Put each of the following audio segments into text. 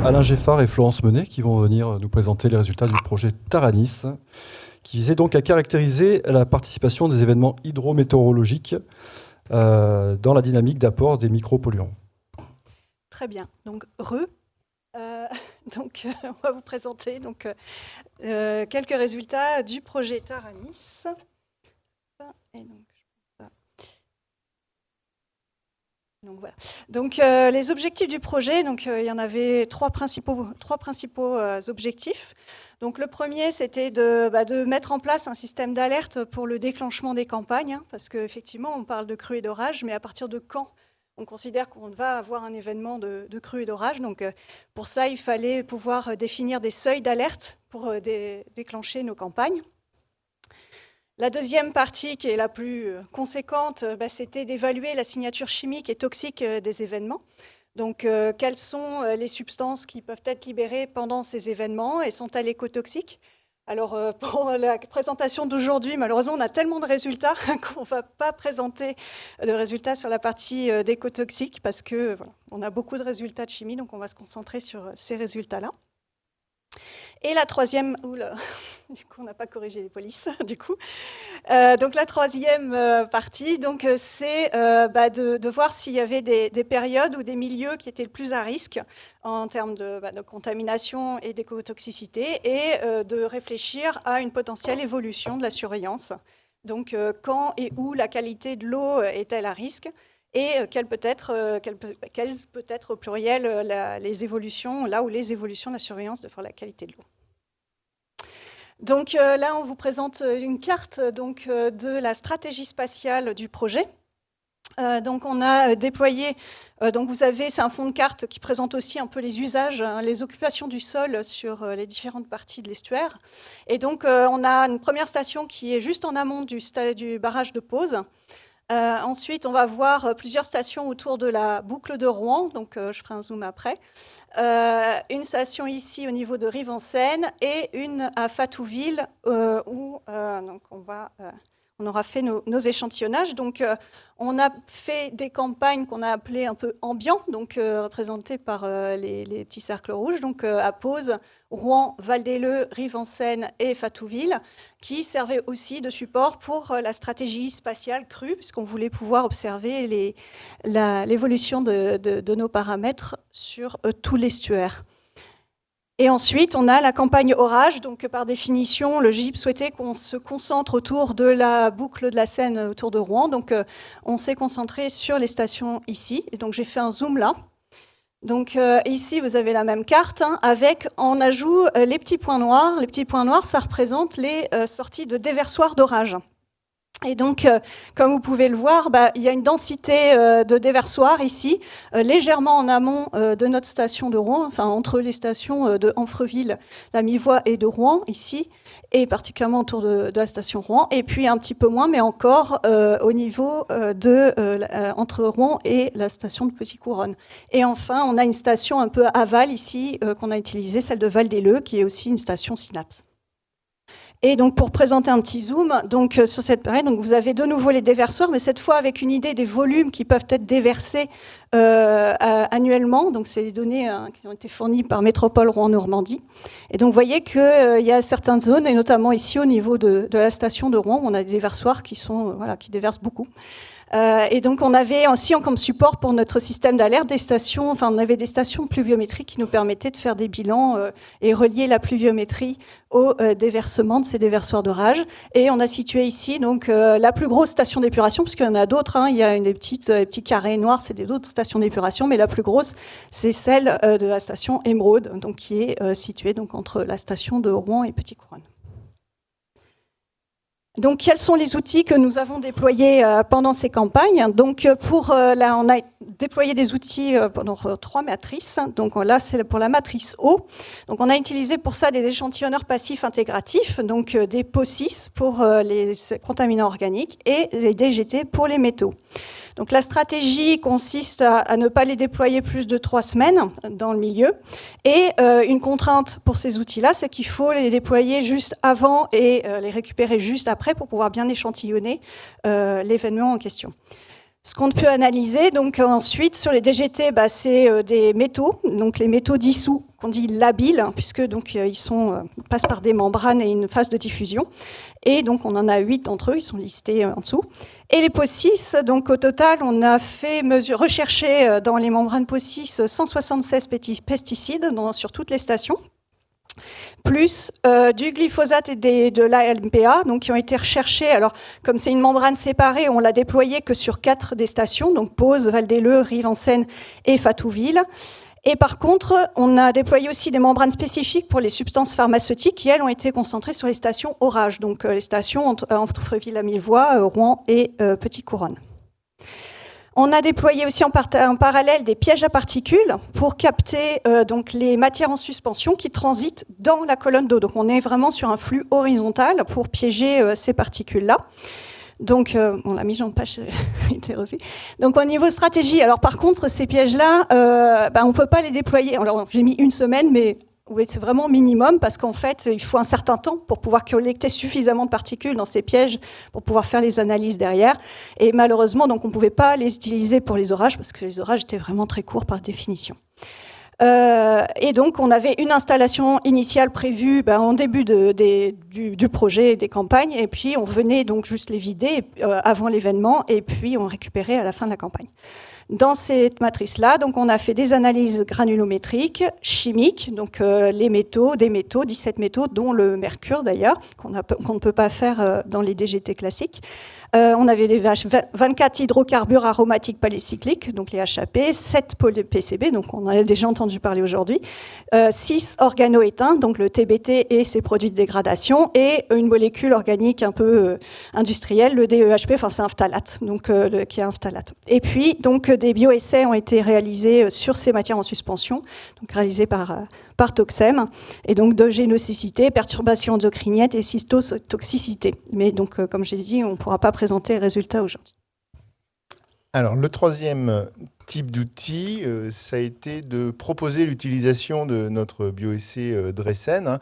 Alain Geffard et Florence Menet qui vont venir nous présenter les résultats du projet Taranis, qui visait donc à caractériser la participation des événements hydrométéorologiques dans la dynamique d'apport des micropolluants. Très bien. Donc, on va vous présenter quelques résultats du projet Taranis. Et donc voilà. Donc, les objectifs du projet, il y en avait trois principaux objectifs. Donc, le premier, c'était de mettre en place un système d'alerte pour le déclenchement des campagnes, parce qu'effectivement, on parle de crues et d'orages, mais à partir de quand on considère qu'on va avoir un événement de crue et d'orage. Donc, pour ça, il fallait pouvoir définir des seuils d'alerte pour déclencher nos campagnes. La deuxième partie, qui est la plus conséquente, c'était d'évaluer la signature chimique et toxique des événements. Donc, quelles sont les substances qui peuvent être libérées pendant ces événements et sont-elles écotoxiques ? Alors, pour la présentation d'aujourd'hui, malheureusement, on a tellement de résultats qu'on ne va pas présenter de résultats sur la partie d'écotoxique parce que voilà, on a beaucoup de résultats de chimie, donc on va se concentrer sur ces résultats-là. Et la troisième, du coup, on n'a pas corrigé les polices, du coup. Donc la troisième partie, c'est de voir s'il y avait des périodes ou des milieux qui étaient le plus à risque en termes de contamination et d'écotoxicité et de réfléchir à une potentielle évolution de la surveillance. Donc quand et où la qualité de l'eau est-elle à risque et quelles peut être au pluriel les évolutions, là où les évolutions de la surveillance pour la qualité de l'eau. Donc là, on vous présente une carte de la stratégie spatiale du projet. Donc on a déployé, c'est un fond de carte qui présente aussi un peu les usages, les occupations du sol sur les différentes parties de l'estuaire. Et donc on a une première station qui est juste en amont du barrage de Pose. Ensuite, on va voir plusieurs stations autour de la boucle de Rouen, donc je ferai un zoom après. Une station ici au niveau de Rive-en-Seine et une à Fatouville où on aura fait nos échantillonnages. Donc, on a fait des campagnes qu'on a appelées un peu ambiants, donc représentées par les petits cercles rouges, donc à Pose, Rouen, Val-des-Leu, Rive-en-Seine et Fatouville, qui servaient aussi de support pour la stratégie spatiale crue, puisqu'on voulait pouvoir observer l'évolution de nos paramètres sur tout l'estuaire. Et ensuite, on a la campagne orage. Donc, par définition, le GIP souhaitait qu'on se concentre autour de la boucle de la Seine autour de Rouen. Donc, on s'est concentré sur les stations ici. Et donc, j'ai fait un zoom là. Donc, ici, vous avez la même carte avec en ajout les petits points noirs. Les petits points noirs, ça représente les sorties de déversoirs d'orage. Et donc, comme vous pouvez le voir, il y a une densité de déversoirs ici, légèrement en amont de notre station de Rouen, enfin entre les stations de Amfreville, la Mi-Voie et de Rouen, ici, et particulièrement autour de la station Rouen, et puis un petit peu moins, mais encore au niveau entre Rouen et la station de Petit-Couronne. Et enfin, on a une station un peu aval ici, qu'on a utilisée, celle de Val-des-Leu, qui est aussi une station Synapse. Et donc, pour présenter un petit zoom, sur cette période, vous avez de nouveau les déversoirs, mais cette fois avec une idée des volumes qui peuvent être déversés annuellement. Donc, c'est les données qui ont été fournies par Métropole Rouen-Normandie. Et donc, vous voyez qu'il y a certaines zones, et notamment ici au niveau de la station de Rouen, on a des déversoirs qui déversent beaucoup. Et donc, on avait aussi comme support pour notre système d'alerte des stations, on avait des stations pluviométriques qui nous permettaient de faire des bilans et relier la pluviométrie au déversement de ces déversoirs d'orage. Et on a situé ici la plus grosse station d'épuration, puisqu'il y en a d'autres, il y a des petits carrés noirs, c'est d'autres stations d'épuration, mais la plus grosse, c'est celle de la station Émeraude, qui est située entre la station de Rouen et Petit-Couronne. Donc, quels sont les outils que nous avons déployés pendant ces campagnes ? Donc, là, on a déployé des outils pendant 3 matrices. Donc, là, c'est pour la matrice eau. Donc, on a utilisé pour ça des échantillonneurs passifs intégratifs, donc des PO6 pour les contaminants organiques et les DGT pour les métaux. Donc la stratégie consiste à ne pas les déployer plus de 3 semaines dans le milieu. Et une contrainte pour ces outils-là, c'est qu'il faut les déployer juste avant et les récupérer juste après pour pouvoir bien échantillonner l'événement en question. Ce qu'on peut analyser, donc ensuite sur les DGT, c'est des métaux, donc les métaux dissous qu'on dit labiles, puisque donc ils passent par des membranes et une phase de diffusion. Et donc on en a 8 d'entre eux, ils sont listés en dessous. Et les POC6, donc au total, on a fait rechercher dans les membranes POC6 176 pesticides sur toutes les stations, plus du glyphosate et de l'ALPA, donc qui ont été recherchés. Alors, comme c'est une membrane séparée, on l'a déployée que sur 4 des stations, donc Pose, Val-des-Leux, Rive-en-Seine et Fatouville. Et par contre, on a déployé aussi des membranes spécifiques pour les substances pharmaceutiques qui, elles, ont été concentrées sur les stations orage, donc les stations entre Fréville-la-Millevoie, Rouen et Petit-Couronne. On a déployé aussi en parallèle des pièges à particules pour capter donc les matières en suspension qui transitent dans la colonne d'eau. Donc on est vraiment sur un flux horizontal pour piéger ces particules-là. Donc, on l'a mis en page, été revu. Donc, au niveau stratégie, alors par contre, ces pièges-là, on ne peut pas les déployer. Alors, j'ai mis 1 semaine, mais oui, c'est vraiment minimum parce qu'en fait, il faut un certain temps pour pouvoir collecter suffisamment de particules dans ces pièges pour pouvoir faire les analyses derrière. Et malheureusement, donc, on ne pouvait pas les utiliser pour les orages parce que les orages étaient vraiment très courts par définition. Et donc, on avait une installation initiale prévue en début du projet et des campagnes, et puis on venait donc juste les vider avant l'événement, et puis on récupérait à la fin de la campagne. Dans cette matrice-là, donc on a fait des analyses granulométriques, chimiques, donc des métaux, 17 métaux, dont le mercure d'ailleurs, qu'on ne peut pas faire dans les DGT classiques. On avait les 24 hydrocarbures aromatiques polycycliques, donc les HAP, 7 PCB, donc on en a déjà entendu parler aujourd'hui, 6 organoéteints, donc le TBT et ses produits de dégradation, et une molécule organique un peu industrielle, le DEHP, enfin c'est un phtalate, donc qui est un phtalate. Et puis donc des bioessais ont été réalisés sur ces matières en suspension, donc réalisés par Toxem, et donc de génocécité, perturbation endocrinienne et cystotoxicité. Mais donc, comme j'ai dit, on ne pourra pas présenter les résultats aujourd'hui. Alors, le troisième type d'outil, ça a été de proposer l'utilisation de notre bioessai Dressen,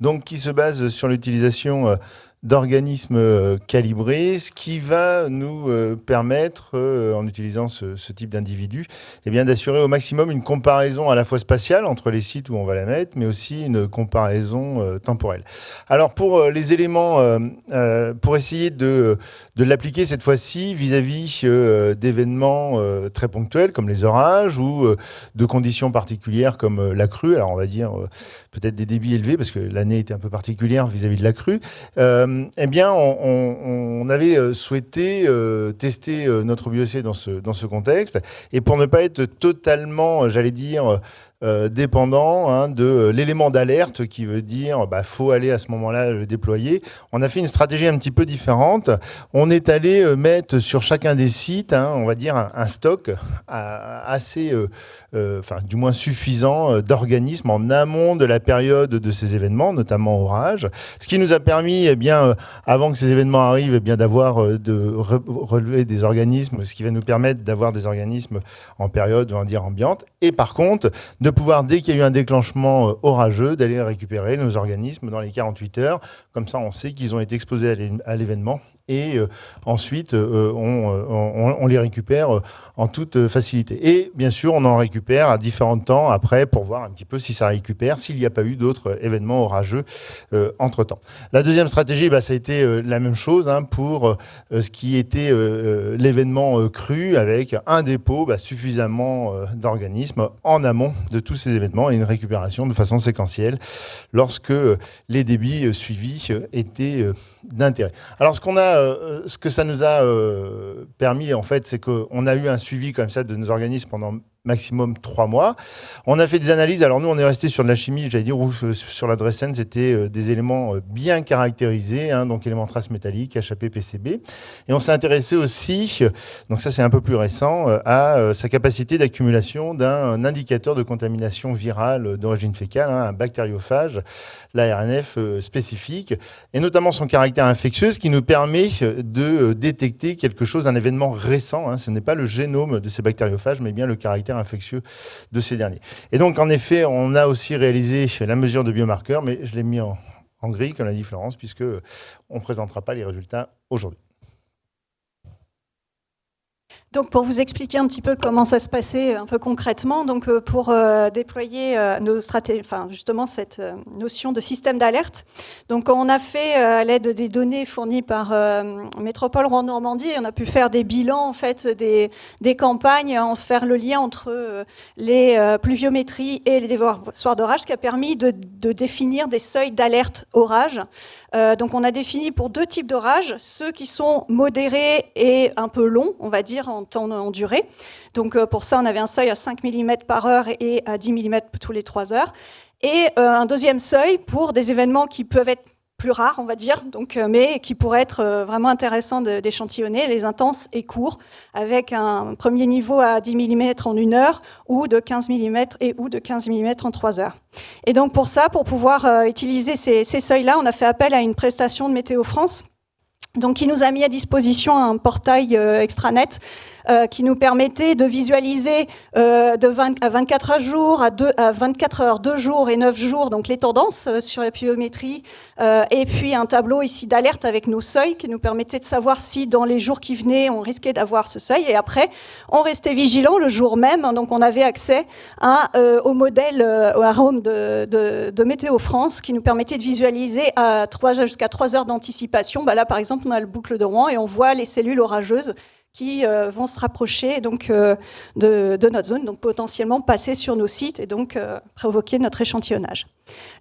donc qui se base sur l'utilisation d'organismes calibrés, ce qui va nous permettre, en utilisant ce type d'individu, d'assurer au maximum une comparaison à la fois spatiale entre les sites où on va la mettre, mais aussi une comparaison temporelle. Alors pour les éléments, pour essayer de l'appliquer cette fois-ci vis-à-vis d'événements très ponctuels comme les orages ou de conditions particulières comme la crue, alors on va dire peut-être des débits élevés parce que l'année était un peu particulière vis-à-vis de la crue, on avait souhaité tester notre bioessai dans ce contexte. Et pour ne pas être totalement, j'allais dire, dépendant de l'élément d'alerte qui veut dire faut aller à ce moment-là le déployer. On a fait une stratégie un petit peu différente. On est allé mettre sur chacun des sites, on va dire un stock assez, du moins suffisant d'organismes en amont de la période de ces événements, notamment orage. Ce qui nous a permis, avant que ces événements arrivent, d'avoir de relever des organismes, ce qui va nous permettre d'avoir des organismes en période, on va dire, ambiante. Et par contre, de pouvoir, dès qu'il y a eu un déclenchement orageux, d'aller récupérer nos organismes dans les 48 heures. Comme ça, on sait qu'ils ont été exposés à l'événement. Et ensuite, on les récupère en toute facilité. Et bien sûr, on en récupère à différents temps après pour voir un petit peu si ça récupère, s'il n'y a pas eu d'autres événements orageux entre-temps. La deuxième stratégie, ça a été la même chose pour ce qui était l'événement cru avec un dépôt suffisamment d'organismes en amont de tous ces événements et une récupération de façon séquentielle lorsque les débits suivis étaient d'intérêt. Alors, ce que ça nous a permis, en fait, c'est qu'on a eu un suivi comme ça de nos organismes pendant maximum 3 mois. On a fait des analyses. Alors nous, on est resté sur de la chimie, j'allais dire, où sur la Dressen, c'était des éléments bien caractérisés, donc éléments traces métalliques, HAP, PCB. Et on s'est intéressé aussi, donc ça c'est un peu plus récent, à sa capacité d'accumulation d'un indicateur de contamination virale d'origine fécale, un bactériophage, l'ARNF spécifique, et notamment son caractère infectieux, ce qui nous permet de détecter quelque chose, un événement récent. Ce n'est pas le génome de ces bactériophages, mais bien le caractère infectieux de ces derniers. Et donc, en effet, on a aussi réalisé la mesure de biomarqueurs, mais je l'ai mis en gris, comme l'a dit Florence, puisque on ne présentera pas les résultats aujourd'hui. Donc pour vous expliquer un petit peu comment ça se passait un peu concrètement, donc pour déployer nos stratégies, enfin justement cette notion de système d'alerte. Donc on a fait à l'aide des données fournies par Métropole Rouen-Normandie, on a pu faire des bilans en fait des campagnes, en faire le lien entre les pluviométries et les déversoirs d'orage, ce qui a permis de définir des seuils d'alerte orage. Donc on a défini pour 2 types d'orages, ceux qui sont modérés et un peu longs, on va dire, en durée. Donc pour ça, on avait un seuil à 5 mm par heure et à 10 mm tous les 3 heures. Et un deuxième seuil pour des événements qui peuvent être plus rares, on va dire, donc, mais qui pourraient être vraiment intéressants d'échantillonner, les intenses et courts, avec un premier niveau à 10 mm en 1 heure, ou de 15 mm et ou de 15 mm en 3 heures. Et donc pour ça, pour pouvoir utiliser ces seuils-là, on a fait appel à une prestation de Météo France, donc qui nous a mis à disposition un portail extranet qui nous permettait de visualiser à 24 heures jour, à 24 heures 2 jours et 9 jours, donc les tendances sur la pluviométrie, et puis un tableau ici d'alerte avec nos seuils qui nous permettait de savoir si dans les jours qui venaient, on risquait d'avoir ce seuil. Et après, on restait vigilant le jour même, donc on avait accès au modèle Arome de Météo France qui nous permettait de visualiser jusqu'à 3 heures d'anticipation. Là, par exemple, on a le boucle de Rouen et on voit les cellules orageuses qui vont se rapprocher donc, de notre zone, donc potentiellement passer sur nos sites et donc provoquer notre échantillonnage.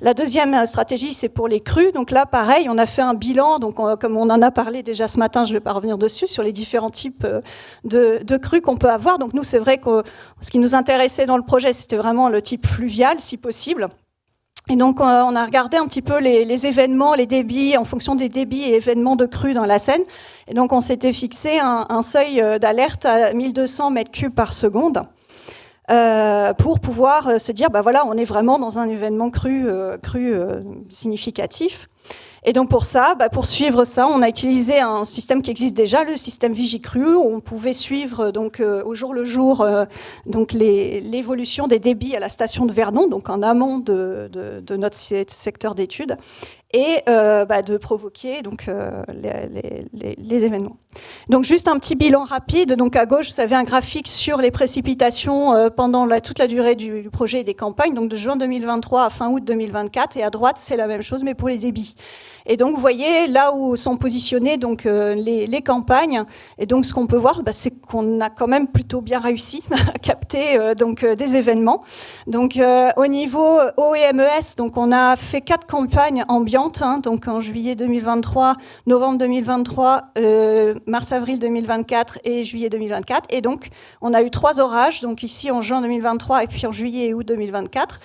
La deuxième stratégie, c'est pour les crues. Donc là, pareil, on a fait un bilan, donc comme on en a parlé déjà ce matin, je ne vais pas revenir dessus, sur les différents types de crues qu'on peut avoir. Donc nous, c'est vrai que ce qui nous intéressait dans le projet, c'était vraiment le type fluvial, si possible. Et donc, on a regardé un petit peu les événements, les débits, en fonction des débits et événements de crues dans la Seine. Et donc, on s'était fixé un seuil d'alerte à 1200 mètres cubes par seconde pour pouvoir se dire, voilà, on est vraiment dans un événement cru significatif. Et donc pour ça, pour suivre ça, on a utilisé un système qui existe déjà, le système Vigicru, où on pouvait suivre donc au jour le jour donc l'évolution des débits à la station de Vernon, donc en amont de notre secteur d'études, et de provoquer donc les événements. Donc juste un petit bilan rapide. Donc à gauche, vous avez un graphique sur les précipitations pendant toute la durée du projet et des campagnes, donc de juin 2023 à fin août 2024, et à droite, c'est la même chose, mais pour les débits. Et donc, vous voyez là où sont positionnées donc, les campagnes. Et donc, ce qu'on peut voir, c'est qu'on a quand même plutôt bien réussi à capter des événements. Donc, au niveau eau et MES, donc, on a fait 4 campagnes ambiantes, donc en juillet 2023, novembre 2023, mars-avril 2024 et juillet 2024. Et donc, on a eu 3 orages, donc ici en juin 2023 et puis en juillet et août 2024.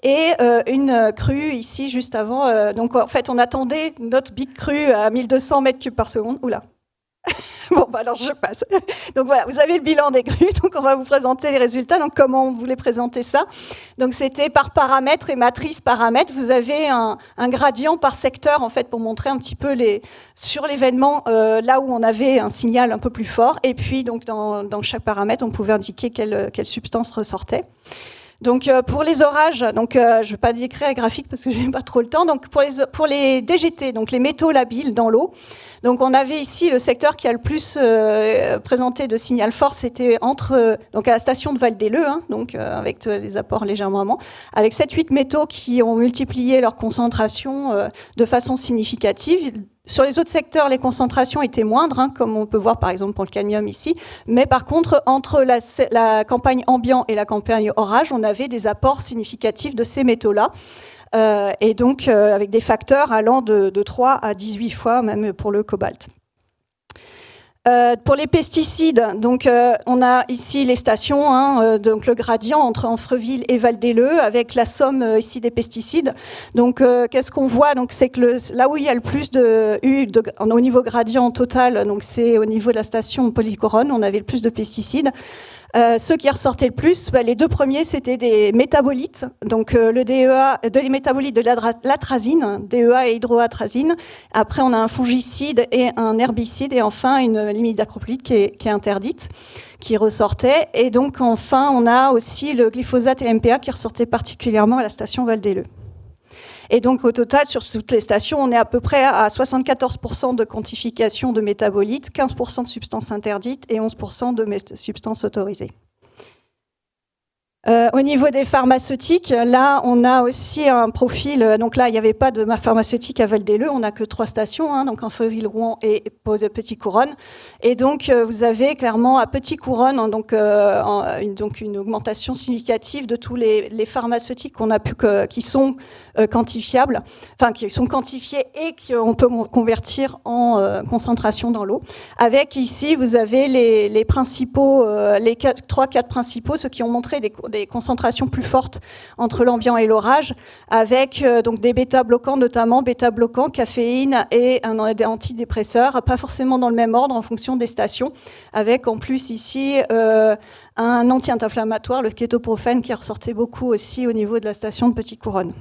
Et une crue ici juste avant. Donc en fait, on attendait notre big crue à 1200 mètres cubes par seconde. Oula. Bon, alors je passe. Donc voilà, vous avez le bilan des crues. Donc on va vous présenter les résultats. Donc comment on voulait présenter ça? Donc c'était par paramètre et matrice paramètre. Vous avez un gradient par secteur en fait pour montrer un petit peu sur l'événement là où on avait un signal un peu plus fort. Et puis donc dans chaque paramètre, on pouvait indiquer quelle substance ressortait. Donc pour les orages, donc je ne vais pas décrire les graphiques parce que je n'ai pas trop le temps. Donc pour les DGT, donc les métaux labiles dans l'eau. Donc on avait ici le secteur qui a le plus présenté de signal fort, c'était donc à la station de Val-des-Leux, donc avec des apports légèrement amont, avec 7-8 métaux qui ont multiplié leur concentration de façon significative. Sur les autres secteurs, les concentrations étaient moindres, comme on peut voir par exemple pour le cadmium ici. Mais par contre, entre la campagne ambiant et la campagne orage, on avait des apports significatifs de ces métaux-là. Et donc avec des facteurs allant de 3 à 18 fois, même pour le cobalt. Pour les pesticides, donc on a ici les stations, donc le gradient entre Amfreville et Val-des-Leux avec la somme ici des pesticides. Donc qu'est-ce qu'on voit? Donc c'est que là où il y a le plus au niveau gradient total, donc c'est au niveau de la station Polycoronne, on avait le plus de pesticides. Ceux qui ressortaient le plus, les 2 premiers, c'était des métabolites, donc le DEA, des métabolites de l'atrazine, DEA et hydroatrazine. Après, on a un fongicide et un herbicide, et enfin une l'imidacloprid qui est interdite, qui ressortait. Et donc, enfin, on a aussi le glyphosate et MPA qui ressortaient particulièrement à la station Val-des-Leux. Et donc, au total, sur toutes les stations, on est à peu près à 74% de quantification de métabolites, 15% de substances interdites et 11% de substances autorisées. Au niveau des pharmaceutiques, là, on a aussi un profil. Donc là, il n'y avait pas de pharmaceutique à Val-des-Leux. On n'a que 3 stations, hein, donc Infreville, Rouen et Petit-Couronne. Et donc, vous avez clairement à Petit-Couronne donc une augmentation significative de tous les pharmaceutiques qu'on a pu qui sont quantifiables, enfin qui sont quantifiés et qu'on peut convertir en concentration dans l'eau. Avec ici, vous avez les principaux, les 3-4 principaux, ceux qui ont montré des concentrations plus fortes entre l'ambient et l'orage, avec donc des bêta-bloquants, notamment bêta-bloquants, caféine et un antidépresseur, pas forcément dans le même ordre en fonction des stations, avec en plus ici un anti-inflammatoire, le kétoprophène, qui ressortait beaucoup aussi au niveau de la station de Petit-Couronne.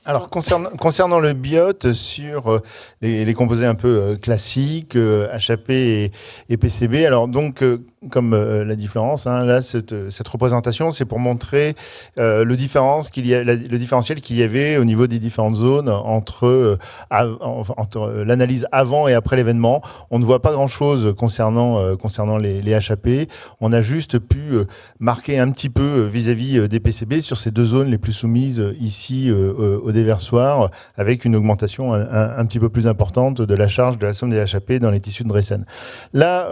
Alors, concernant le biote, sur les composés un peu classiques, HAP et PCB, alors donc, comme l'a dit Florence, hein, là, cette représentation, c'est pour montrer le différentiel qu'il y avait au niveau des différentes zones entre l'analyse avant et après l'événement. On ne voit pas grand-chose concernant les HAP. On a juste pu marquer un petit peu vis-à-vis des PCB sur ces 2 zones les plus soumises ici au déversoir, avec une augmentation un petit peu plus importante de la charge de la somme des HAP dans les tissus de Dressen. Là,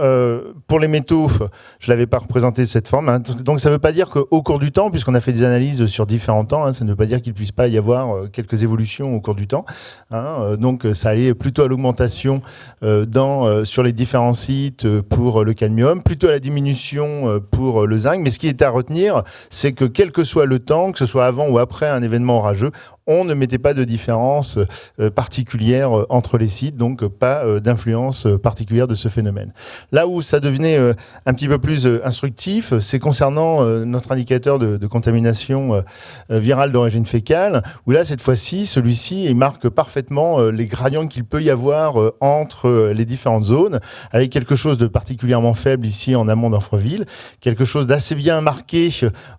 pour les métaux, je ne l'avais pas représenté de cette forme, hein. Donc ça ne veut pas dire qu'au cours du temps, puisqu'on a fait des analyses sur différents temps, hein, ça ne veut pas dire qu'il ne puisse pas y avoir quelques évolutions au cours du temps, hein. Donc ça allait plutôt à l'augmentation sur les différents sites pour le cadmium, plutôt à la diminution pour le zinc. Mais ce qui est à retenir, c'est que quel que soit le temps, que ce soit avant ou après un événement orageux, on ne mettait pas de différence particulière entre les sites, donc pas d'influence particulière de ce phénomène. Là où ça devenait un petit peu plus instructif, c'est concernant notre indicateur de contamination virale d'origine fécale, où là, cette fois-ci, celui-ci, il marque parfaitement les gradients qu'il peut y avoir entre les différentes zones, avec quelque chose de particulièrement faible ici en amont d'Infreville, quelque chose d'assez bien marqué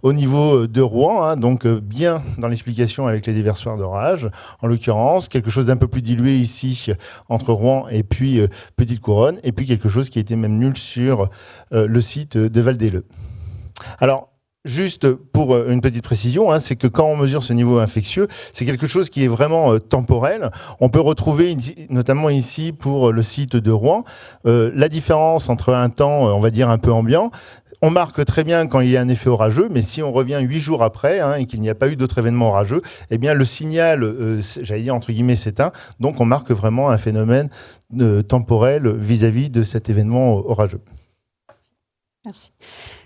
au niveau de Rouen, hein, donc bien dans l'explication avec les déversoirs d'orage, en l'occurrence, quelque chose d'un peu plus dilué ici entre Rouen et puis Petite-Couronne, et puis quelque chose qui était même nul sur le site de Val-des-Leux. Alors, juste pour une petite précision, hein, c'est que quand on mesure ce niveau infectieux, c'est quelque chose qui est vraiment temporel. On peut retrouver, notamment ici pour le site de Rouen, la différence entre un temps, on va dire, un peu ambiant. On marque très bien quand il y a un effet orageux, mais si on revient 8 jours après, hein, et qu'il n'y a pas eu d'autres événements orageux, eh bien le signal, j'allais dire entre guillemets, s'éteint. Donc on marque vraiment un phénomène temporel vis-à-vis de cet événement orageux. Merci.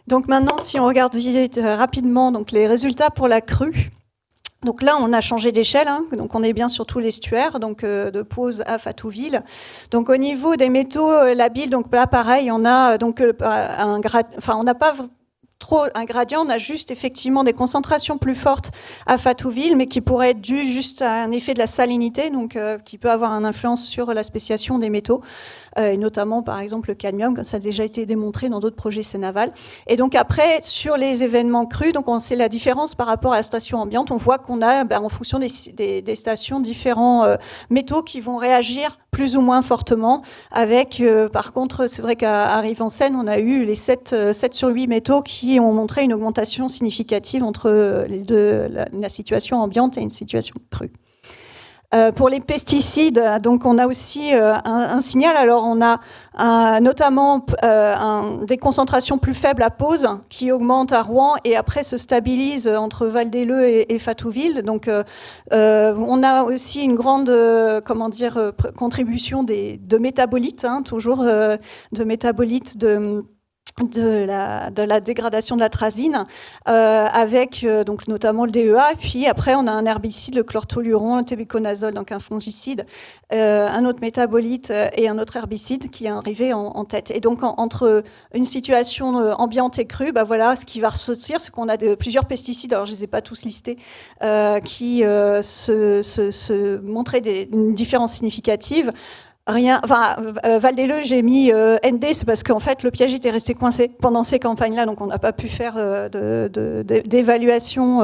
Donc maintenant, si on regarde rapidement donc les résultats pour la crue. Donc là, on a changé d'échelle, hein, donc on est bien sur tous l'estuaire, donc de Pose à Fatouville. Donc au niveau des métaux labiles, donc là pareil, on a donc on n'a pas trop un gradient, on a juste effectivement des concentrations plus fortes à Fatouville, mais qui pourraient être dues juste à un effet de la salinité, donc qui peut avoir une influence sur la spéciation des métaux. Et notamment par exemple le cadmium, comme ça a déjà été démontré dans d'autres projets Sénaval. Et donc après, sur les événements crus, donc on sait la différence par rapport à la station ambiante, on voit qu'on a, en fonction des stations, différents métaux qui vont réagir plus ou moins fortement, avec, par contre, c'est vrai qu'à Rive-en-Seine, on a eu les 7 sur 8 métaux qui ont montré une augmentation significative entre les deux, la situation ambiante et une situation crue. Pour les pesticides, donc on a aussi un signal. Alors on a notamment des concentrations plus faibles à Pose qui augmentent à Rouen et après se stabilisent entre Val-des-Leux et Fatouville. Donc on a aussi une grande contribution de métabolites, hein, toujours de métabolites de la dégradation de l'atrazine, avec donc notamment le DEA. Et puis après, on a un herbicide, le chlortoluron, le tébuconazole, donc un fongicide, un autre métabolite et un autre herbicide qui est arrivé en tête. Et donc entre une situation ambiante et crue, voilà ce qui va ressortir, c'est qu'on a plusieurs pesticides, alors je ne les ai pas tous listés, qui se montraient une différence significative. rien. Enfin, Val-des-Leux, j'ai mis ND, c'est parce qu'en fait, le piège était resté coincé pendant ces campagnes-là, donc on n'a pas pu faire d'évaluation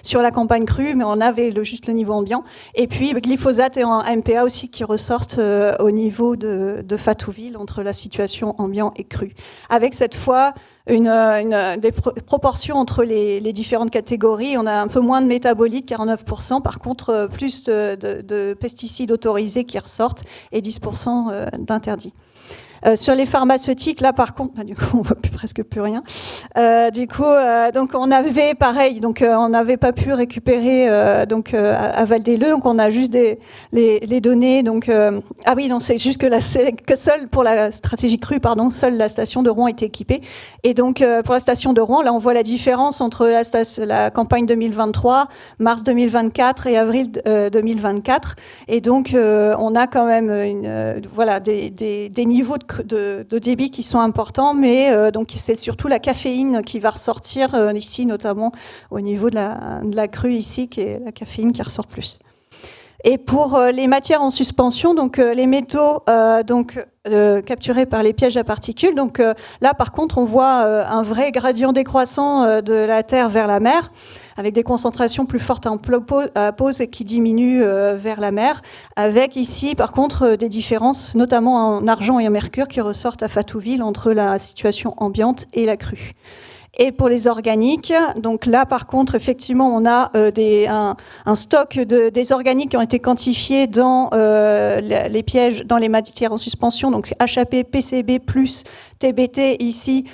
sur la campagne crue, mais on avait juste le niveau ambiant. Et puis, glyphosate et en MPA aussi qui ressortent au niveau de Fatouville, entre la situation ambiant et crue. Avec cette fois des proportions entre les différentes catégories. On a un peu moins de métabolites, 49%, par contre plus de pesticides autorisés qui ressortent et 10% d'interdits. Sur les pharmaceutiques, là par contre, du coup, on voit presque plus rien. Donc on avait pareil, donc on n'avait pas pu récupérer à Val-des-Leux, donc on a juste les données. Donc ah oui, non, c'est juste que seule pour la stratégie crue, seule la station de Rouen était équipée. Et donc pour la station de Rouen, là on voit la différence entre la campagne 2023, mars 2024 et avril 2024. Et donc on a quand même des niveaux de débit qui sont importants, mais donc c'est surtout la caféine qui va ressortir ici, notamment au niveau de la crue ici, qui est la caféine qui ressort plus. Et pour les matières en suspension, donc les métaux capturés par les pièges à particules, donc là par contre on voit un vrai gradient décroissant de la Terre vers la mer, avec des concentrations plus fortes à pause et qui diminuent vers la mer, avec ici par contre des différences, notamment en argent et en mercure, qui ressortent à Fatouville entre la situation ambiante et la crue. Et pour les organiques, donc là par contre effectivement on a un stock des organiques qui ont été quantifiés dans les pièges, dans les matières en suspension, donc c'est HAP, PCB plus TBT ici,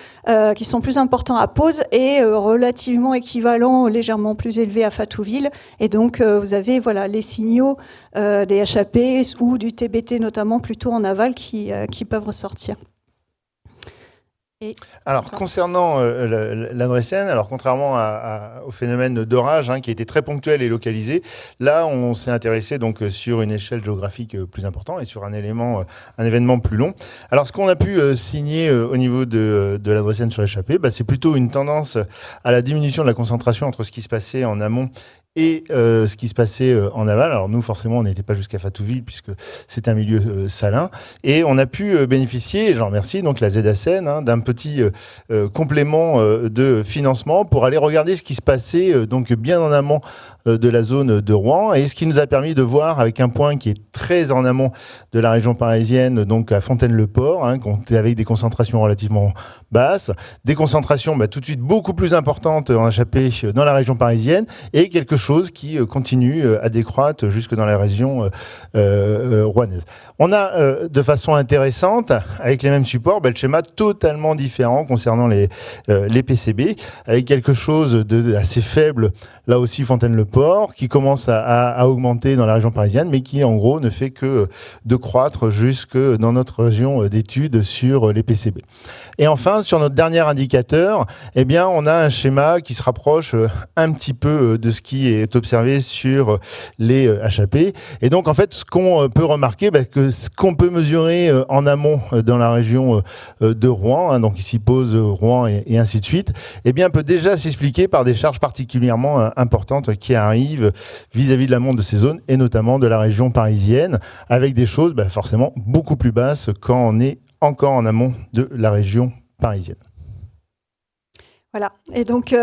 qui sont plus importants à pause et relativement équivalents, légèrement plus élevés à Fatouville. Et donc vous avez les signaux des HAP ou du TBT notamment plutôt en aval qui peuvent ressortir. Alors, concernant l'Andrécienne, contrairement au phénomène d'orage, qui a été très ponctuel et localisé, là, on s'est intéressé donc sur une échelle géographique plus importante et sur un événement plus long. Alors, ce qu'on a pu signer au niveau de l'Andrécienne sur l'échappée, c'est plutôt une tendance à la diminution de la concentration entre ce qui se passait en amont et ce qui se passait en aval. Alors nous, forcément, on n'était pas jusqu'à Fatouville puisque c'est un milieu salin. Et on a pu bénéficier, j'en remercie, donc la ZACN, d'un petit complément de financement pour aller regarder ce qui se passait donc bien en amont de la zone de Rouen, et ce qui nous a permis de voir avec un point qui est très en amont de la région parisienne, donc à Fontaine-le-Port, avec des concentrations relativement basses, des concentrations tout de suite beaucoup plus importantes en échappée dans la région parisienne, et quelque chose qui continue à décroître jusque dans la région rouennaise. On a de façon intéressante, avec les mêmes supports, le schéma totalement différent concernant les PCB, avec quelque chose d'assez faible, là aussi Fontaine-le-Port, qui commence à augmenter dans la région parisienne, mais qui en gros ne fait que de croître jusque dans notre région d'études sur les PCB. Et enfin, sur notre dernier indicateur, on a un schéma qui se rapproche un petit peu de ce qui est observé sur les HAP. Et donc, en fait, ce qu'on peut remarquer, que ce qu'on peut mesurer en amont dans la région de Rouen, donc ici pose Rouen et ainsi de suite, peut déjà s'expliquer par des charges particulièrement importantes qui arrivent vis-à-vis de l'amont de ces zones, et notamment de la région parisienne, avec des choses forcément beaucoup plus basses quand on est encore en amont de la région parisienne. Voilà. Et donc,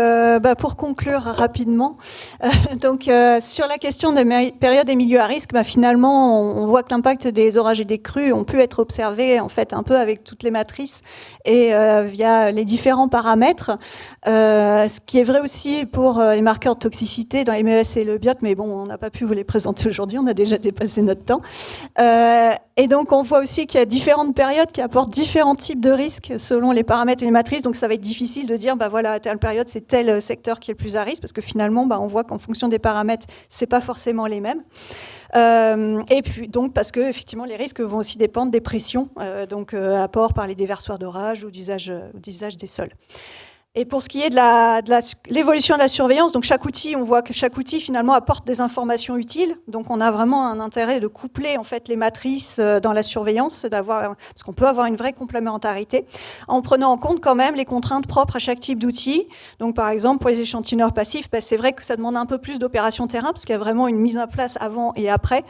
pour conclure rapidement, sur la question des périodes et milieux à risque, finalement, on voit que l'impact des orages et des crues ont pu être observés en fait un peu avec toutes les matrices et via les différents paramètres. Ce qui est vrai aussi pour les marqueurs de toxicité dans MES et le BIOT, mais bon, on n'a pas pu vous les présenter aujourd'hui, on a déjà dépassé notre temps. Et donc, on voit aussi qu'il y a différentes périodes qui apportent différents types de risques selon les paramètres et les matrices. Donc, ça va être difficile de dire, voilà, à telle période, c'est tel secteur qui est le plus à risque, parce que finalement, on voit qu'en fonction des paramètres, c'est pas forcément les mêmes. Et puis, donc, parce que effectivement, les risques vont aussi dépendre des pressions, apport par les déversoirs d'orage ou d'usage des sols. Et pour ce qui est de l'évolution de la surveillance, donc chaque outil, on voit que chaque outil finalement apporte des informations utiles. Donc on a vraiment un intérêt de coupler en fait les matrices dans la surveillance, parce qu'on peut avoir une vraie complémentarité, en prenant en compte quand même les contraintes propres à chaque type d'outil. Donc par exemple pour les échantillonneurs passifs, c'est vrai que ça demande un peu plus d'opération terrain, parce qu'il y a vraiment une mise en place avant et après,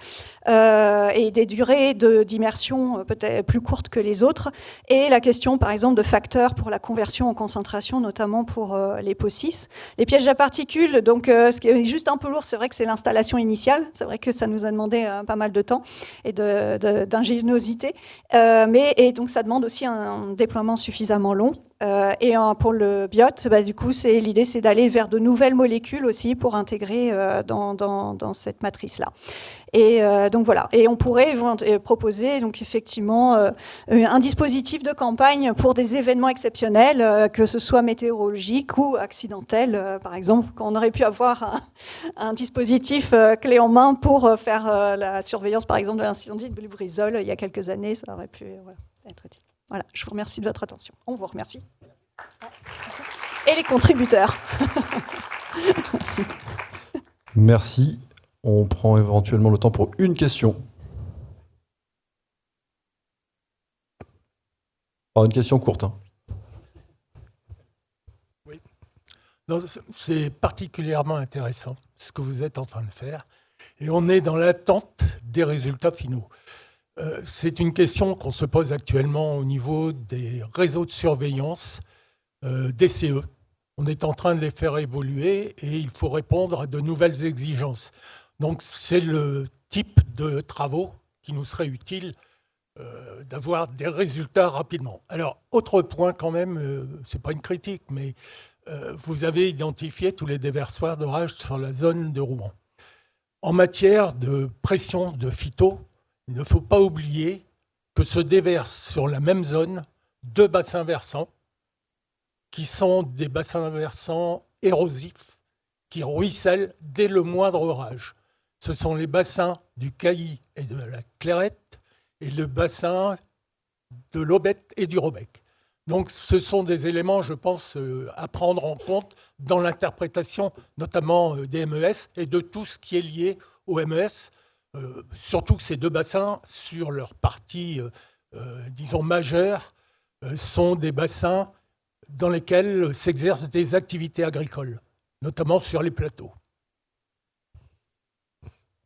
et des durées d'immersion peut-être plus courtes que les autres. Et la question par exemple de facteurs pour la conversion en concentration, notamment pour les PO6. Les pièges à particules, donc ce qui est juste un peu lourd, c'est vrai que c'est l'installation initiale. C'est vrai que ça nous a demandé pas mal de temps et d'ingéniosité. Et donc ça demande aussi un déploiement suffisamment long. Et pour le BIOT, du coup, l'idée, c'est d'aller vers de nouvelles molécules aussi pour intégrer dans cette matrice-là. Et donc voilà. Et on pourrait proposer donc effectivement un dispositif de campagne pour des événements exceptionnels, que ce soit météorologiques ou accidentels. Par exemple, quand on aurait pu avoir un dispositif clé en main pour faire la surveillance, par exemple, de l'incendie de Lubrizol il y a quelques années, ça aurait pu être utile. Voilà, je vous remercie de votre attention. On vous remercie. Et les contributeurs. Merci. Merci. On prend éventuellement le temps pour une question. Alors, une question courte. Oui. C'est particulièrement intéressant ce que vous êtes en train de faire. Et on est dans l'attente des résultats finaux. C'est une question qu'on se pose actuellement au niveau des réseaux de surveillance DCE. On est en train de les faire évoluer et il faut répondre à de nouvelles exigences. Donc c'est le type de travaux qui nous serait utile d'avoir des résultats rapidement. Alors, autre point quand même, c'est pas une critique, mais vous avez identifié tous les déversoirs d'orage sur la zone de Rouen. En matière de pression de phyto, il ne faut pas oublier que se déversent sur la même zone 2 bassins versants qui sont des bassins versants érosifs qui ruissellent dès le moindre orage. Ce sont les bassins du Cailly et de la Clairette et le bassin de l'Aubette et du Robec. Donc ce sont des éléments, je pense, à prendre en compte dans l'interprétation, notamment des MES et de tout ce qui est lié au MES. Surtout que ces 2 bassins, sur leur partie, disons, majeure, sont des bassins dans lesquels s'exercent des activités agricoles, notamment sur les plateaux.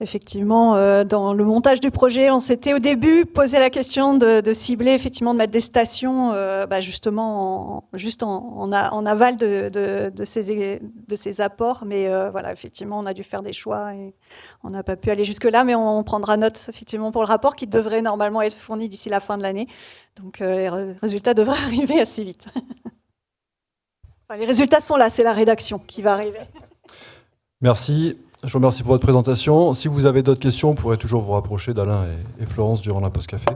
Effectivement, dans le montage du projet, on s'était au début posé la question de cibler, effectivement, de mettre des stations justement en aval de ces apports. Mais voilà, effectivement, on a dû faire des choix et on n'a pas pu aller jusque-là. Mais on prendra note, effectivement, pour le rapport qui devrait normalement être fourni d'ici la fin de l'année. Donc les résultats devraient arriver assez vite. Enfin, les résultats sont là, c'est la rédaction qui va arriver. Merci. Je vous remercie pour votre présentation. Si vous avez d'autres questions, vous pourrez toujours vous rapprocher d'Alain et Florence durant la pause café.